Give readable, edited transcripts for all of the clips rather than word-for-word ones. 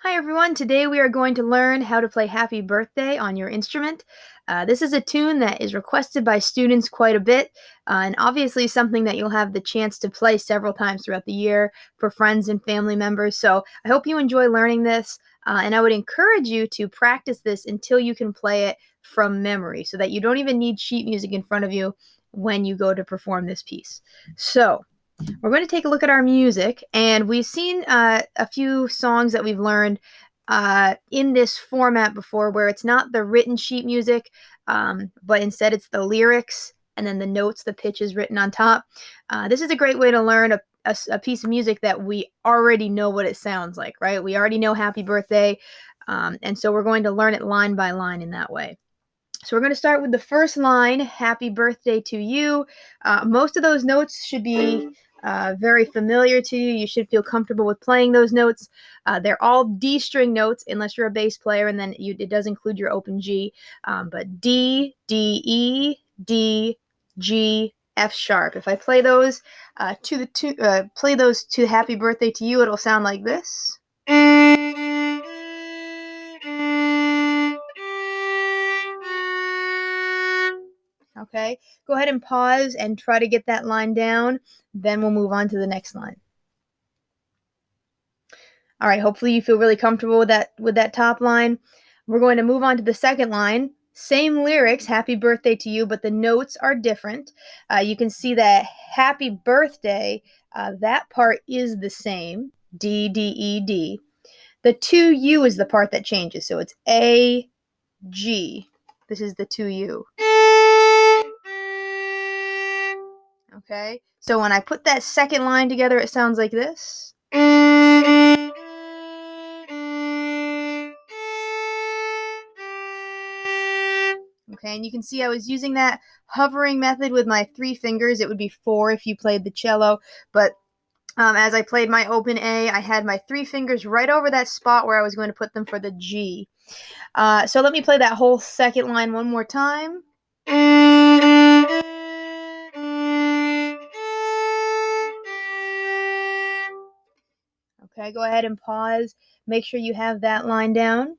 Hi everyone, today we are going to learn how to play Happy Birthday on your instrument. This is a tune that is requested by students quite a bit, and obviously something that you'll have the chance to play several times throughout the year for friends and family members. So I hope you enjoy learning this, and I would encourage you to practice this until you can play it from memory so that you don't even need sheet music in front of you when you go to perform this piece. So we're going to take a look at our music, and we've seen a few songs that we've learned in this format before where it's not the written sheet music, but instead it's the lyrics and then the notes, the pitch is written on top. This is a great way to learn a piece of music that we already know what it sounds like, right? We already know Happy Birthday, and so we're going to learn it line by line in that way. So we're going to start with the first line, Happy Birthday to You. Most of those notes should be very familiar to you. You should feel comfortable with playing those notes. They're all D string notes unless you're a bass player, and then it does include your open G. But D, D, E, D, G, F sharp. If I play those play those to Happy Birthday to You, it'll sound like this. Okay, go ahead and pause and try to get that line down. Then we'll move on to the next line. All right, hopefully you feel really comfortable with that top line. We're going to move on to the second line. Same lyrics, Happy Birthday to You, but the notes are different. You can see that Happy Birthday, that part is the same, D, D, E, D. The 2U is the part that changes, so it's A, G. This is the 2U. Okay, so when I put that second line together, it sounds like this. Okay, and you can see I was using that hovering method with my 3 fingers. It would be 4 if you played the cello, but as I played my open A, I had my 3 fingers right over that spot where I was going to put them for the G. So let me play that whole second line one more time. Okay, go ahead and pause. Make sure you have that line down.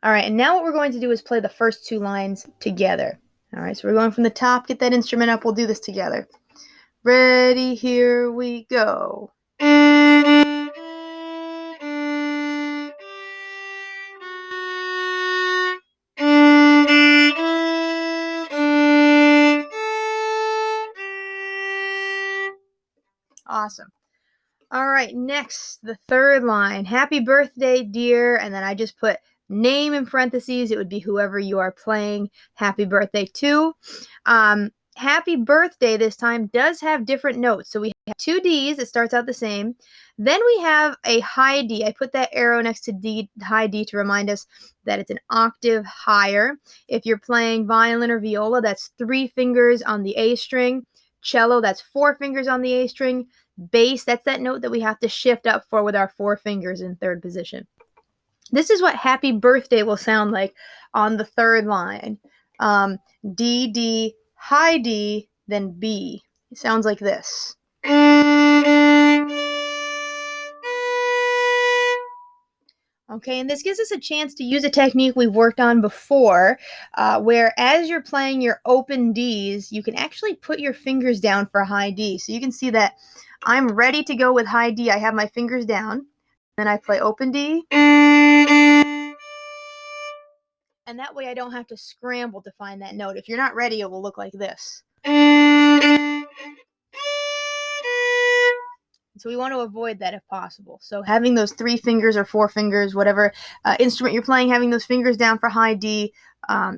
All right, and now what we're going to do is play the first 2 lines together. All right, so we're going from the top. Get that instrument up. We'll do this together. Ready, here we go. Awesome. All right, next, the third line. Happy birthday, dear. And then I just put name in parentheses. It would be whoever you are playing happy birthday to. Happy birthday this time does have different notes. So we have 2 Ds. It starts out the same. Then we have a high D. I put that arrow next to D, high D, to remind us that it's an octave higher. If you're playing violin or viola, that's 3 fingers on the A string. Cello, that's 4 fingers on the A string. Bass, that's that note that we have to shift up for with our 4 fingers in third position. This is what happy birthday will sound like on the third line. D, D, high D, then B. It sounds like this. Okay, and this gives us a chance to use a technique we've worked on before, where as you're playing your open Ds, you can actually put your fingers down for high D. So you can see that I'm ready to go with high D. I have my fingers down. Then I play open D. And that way I don't have to scramble to find that note. If you're not ready, it will look like this. So we want to avoid that if possible. So having those 3 fingers or 4 fingers, whatever instrument you're playing, having those fingers down for high D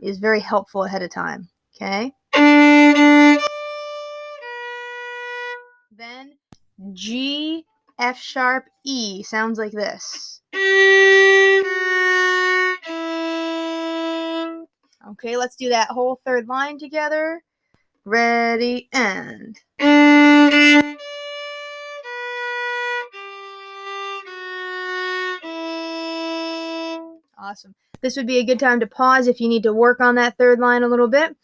is very helpful ahead of time. Okay. Then G, F sharp, E sounds like this. Okay, let's do that whole third line together. Ready, and. Awesome. This would be a good time to pause if you need to work on that third line a little bit.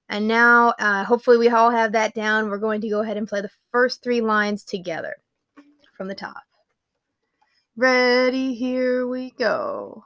And now, hopefully we all have that down. We're going to go ahead and play the first 3 lines together from the top. Ready, here we go.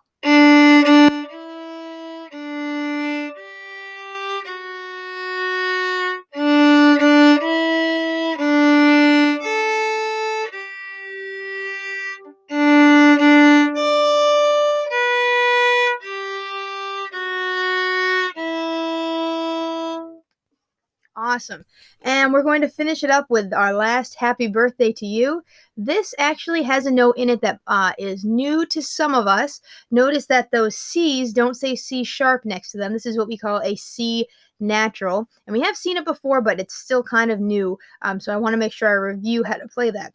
Awesome. And we're going to finish it up with our last happy birthday to you. This actually has a note in it that is new to some of us. Notice that those C's don't say C sharp next to them. This is what we call a C natural. And we have seen it before, but it's still kind of new. So I want to make sure I review how to play that.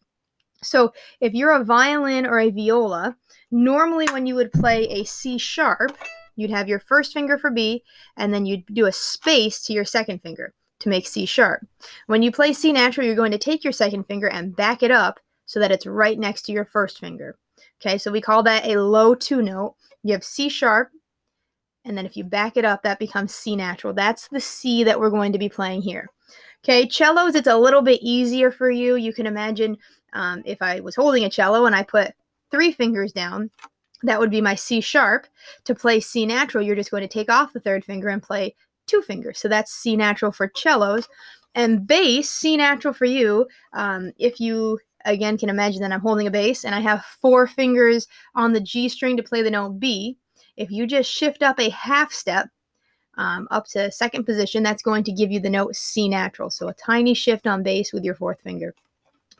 So if you're a violin or a viola, normally when you would play a C sharp, you'd have your first finger for B, and then you'd do a space to your second finger to make C sharp. When you play C natural, you're going to take your second finger and back it up so that it's right next to your first finger. Okay, so we call that a low two note. You have C sharp, and then if you back it up, that becomes C natural. That's the C that we're going to be playing here. Okay, cellos, it's a little bit easier for you. You can imagine if I was holding a cello and I put 3 fingers down, that would be my C sharp. To play C natural, you're just going to take off the third finger and play 2 fingers. So that's C natural for cellos. And bass, C natural for you, if you, again, can imagine that I'm holding a bass and I have 4 fingers on the G string to play the note B, if you just shift up a half step, up to second position, that's going to give you the note C natural. So a tiny shift on bass with your 4th finger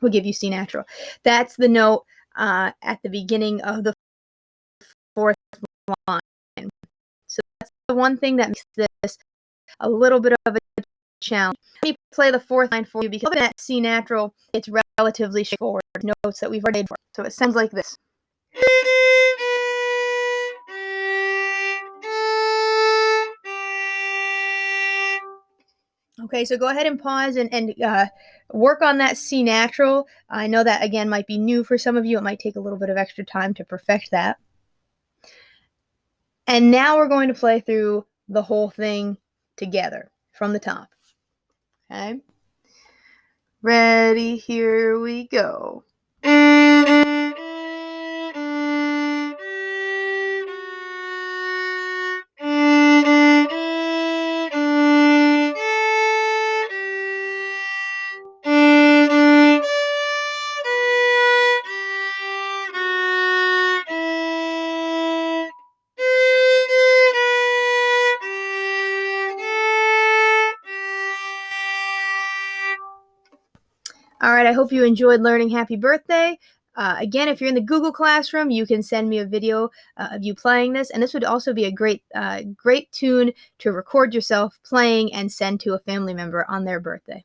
will give you C natural. That's the note at the beginning of the 4th line. So that's the one thing that makes this a little bit of a challenge. Let me play the 4th line for you, because other than that C natural, it's relatively straightforward notes that we've already made for. So it sounds like this. Okay, so go ahead and pause and work on that C natural. I know that, again, might be new for some of you. It might take a little bit of extra time to perfect that. And now we're going to play through the whole thing together from the top. Okay? Ready, here we go. All right, I hope you enjoyed learning Happy Birthday. Again, if you're in the Google Classroom, you can send me a video of you playing this, and this would also be a great tune to record yourself playing and send to a family member on their birthday.